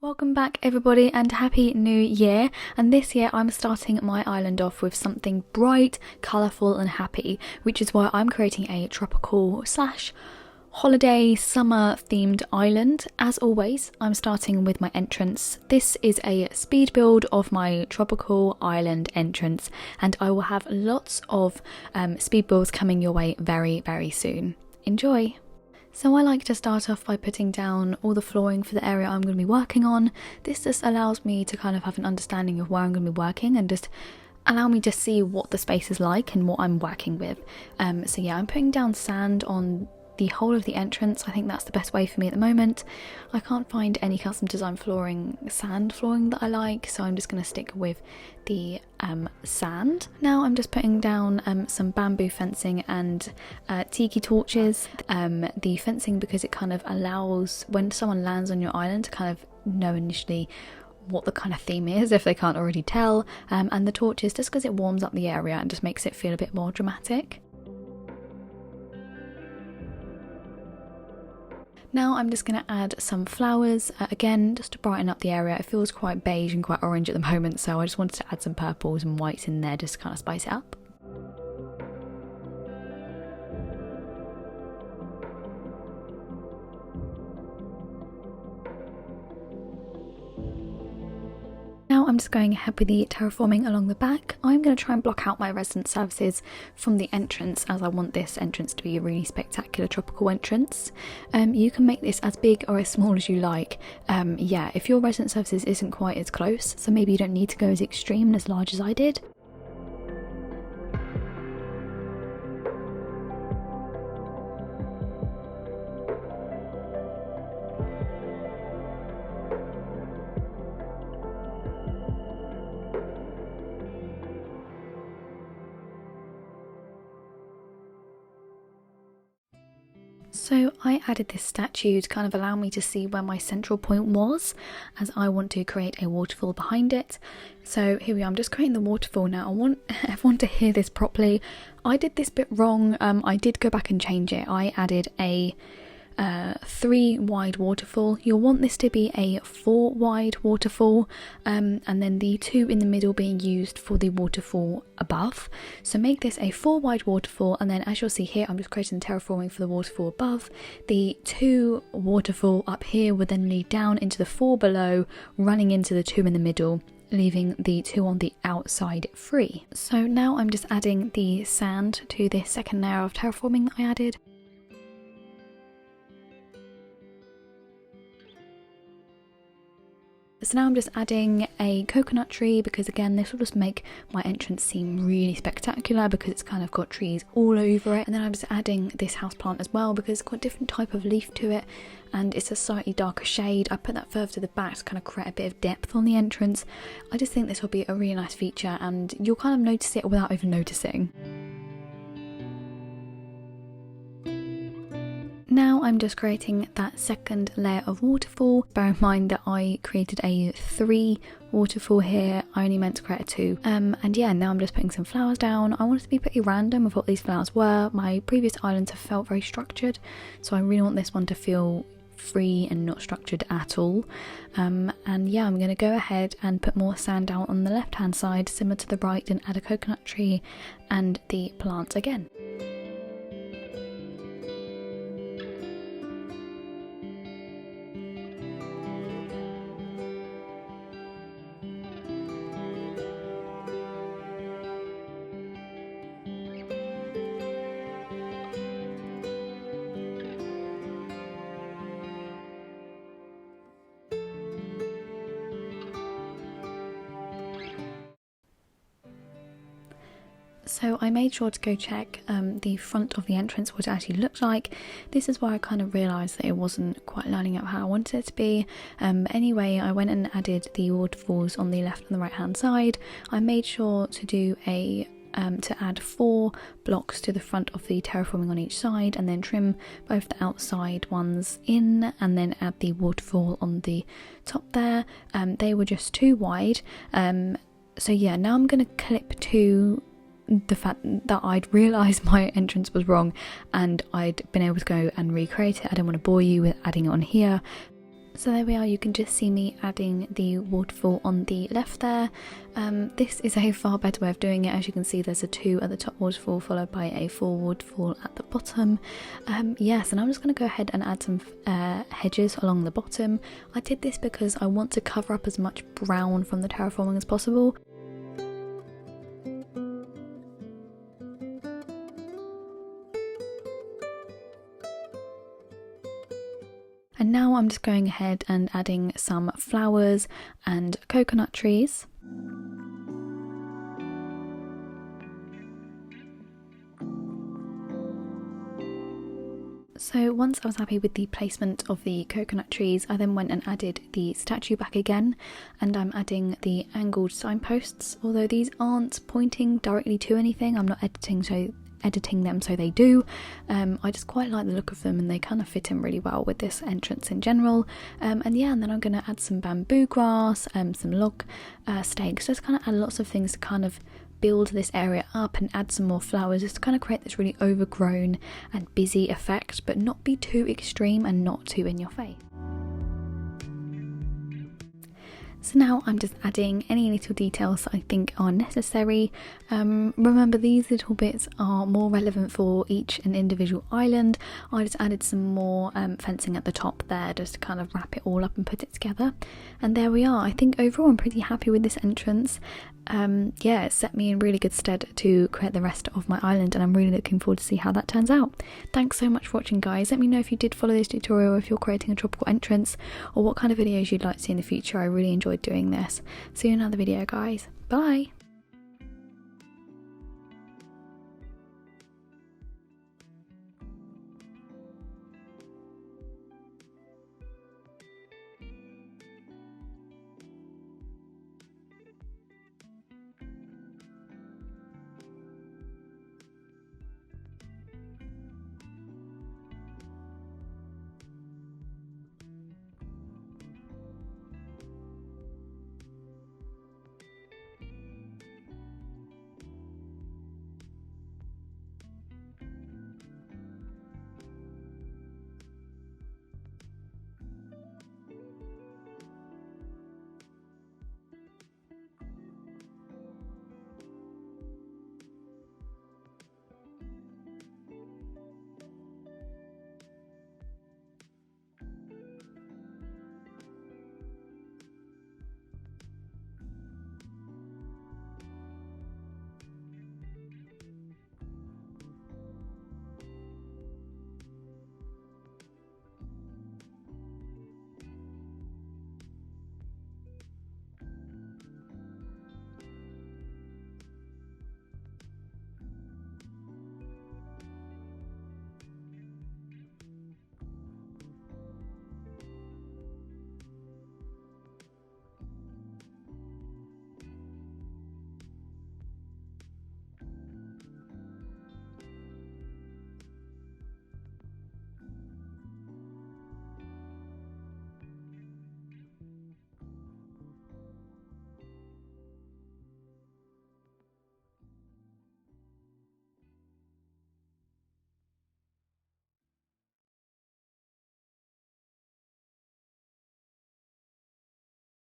Welcome back everybody and happy new year, and this year I'm starting my island off with something bright, colourful and happy, which is why I'm creating a tropical / holiday summer themed island. As always, I'm starting with my entrance. This is a speed build of my tropical island entrance, and I will have lots of speed builds coming your way very soon. Enjoy! So I like to start off by putting down all the flooring for the area I'm going to be working on. This just allows me to kind of have an understanding of where I'm going to be working and just allow me to see what the space is like and what I'm working with. So yeah, I'm putting down sand on the whole of the entrance. I think that's the best way for me at the moment. I can't find any custom design sand flooring that I like, so I'm just going to stick with the sand. Now I'm just putting down some bamboo fencing and tiki torches. The fencing because it kind of allows when someone lands on your island to kind of know initially what the kind of theme is if they can't already tell, and the torches just because it warms up the area and just makes it feel a bit more dramatic. Now I'm just going to add some flowers, again just to brighten up the area. It feels quite beige and quite orange at the moment, so I just wanted to add some purples and whites in there just to kind of spice it up. Now I'm just going ahead with the terraforming along the back. I'm going to try and block out my resident services from the entrance, as I want this entrance to be a really spectacular tropical entrance. You can make this as big or as small as you like. Yeah, if your resident services isn't quite as close, so maybe you don't need to go as extreme and as large as I did. So I added this statue to kind of allow me to see where my central point was, as I want to create a waterfall behind it. So here we are, I'm just creating the waterfall now. I want everyone to hear this properly. I did this bit wrong. I did go back and change it. I added a 3 wide waterfall. You'll want this to be a 4 wide waterfall, and then the 2 in the middle being used for the waterfall above. So make this a 4 wide waterfall, and then as you'll see here, I'm just creating the terraforming for the waterfall above. The 2 waterfall up here would then lead down into the 4 below, running into the 2 in the middle, leaving the 2 on the outside free. So now I'm just adding the sand to this second layer of terraforming that I added. So now I'm just adding a coconut tree, because again this will just make my entrance seem really spectacular because it's kind of got trees all over it. And then I'm just adding this houseplant as well because it's got a different type of leaf to it and it's a slightly darker shade. I put that further to the back to kind of create a bit of depth on the entrance. I just think this will be a really nice feature and you'll kind of notice it without even noticing. Now I'm just creating that second layer of waterfall. Bear in mind that I created a 3 waterfall here. I only meant to create a 2. And yeah, now I'm just putting some flowers down. I wanted to be pretty random with what these flowers were. My previous islands have felt very structured, so I really want this one to feel free and not structured at all. And yeah, I'm going to go ahead and put more sand out on the left hand side, similar to the right, and add a coconut tree and the plants again. So I made sure to go check the front of the entrance, what it actually looked like. This is where I kind of realised that it wasn't quite lining up how I wanted it to be. Anyway, I went and added the waterfalls on the left and the right hand side. I made sure to do to add 4 blocks to the front of the terraforming on each side, and then trim both the outside ones in, and then add the waterfall on the top there. They were just 2 wide. So yeah, now I'm going to clip to the fact that I'd realised my entrance was wrong and I'd been able to go and recreate it. I don't want to bore you with adding it on here. So there we are, you can just see me adding the waterfall on the left there. This is a far better way of doing it. As you can see, there's a 2 at the top waterfall followed by a 4 waterfall at the bottom. Yes, and I'm just going to go ahead and add some hedges along the bottom. I did this because I want to cover up as much brown from the terraforming as possible. And now I'm just going ahead and adding some flowers and coconut trees. So once I was happy with the placement of the coconut trees, I then went and added the statue back again, and I'm adding the angled signposts. Although these aren't pointing directly to anything, I'm not editing them so they do. I just quite like the look of them, and they kind of fit in really well with this entrance in general. And then I'm going to add some bamboo grass, some log stakes, just kind of add lots of things to kind of build this area up and add some more flowers, just to kind of create this really overgrown and busy effect, but not be too extreme and not too in your face. So now I'm just adding any little details that I think are necessary. Remember, these little bits are more relevant for each and individual island. I just added some more fencing at the top there just to kind of wrap it all up and put it together. And there we are. I think overall I'm pretty happy with this entrance. Yeah, it set me in really good stead to create the rest of my island, and I'm really looking forward to see how that turns out. Thanks so much for watching, guys. Let me know if you did follow this tutorial, or if you're creating a tropical entrance, or what kind of videos you'd like to see in the future. I really enjoyed doing this. See you in another video, guys. Bye!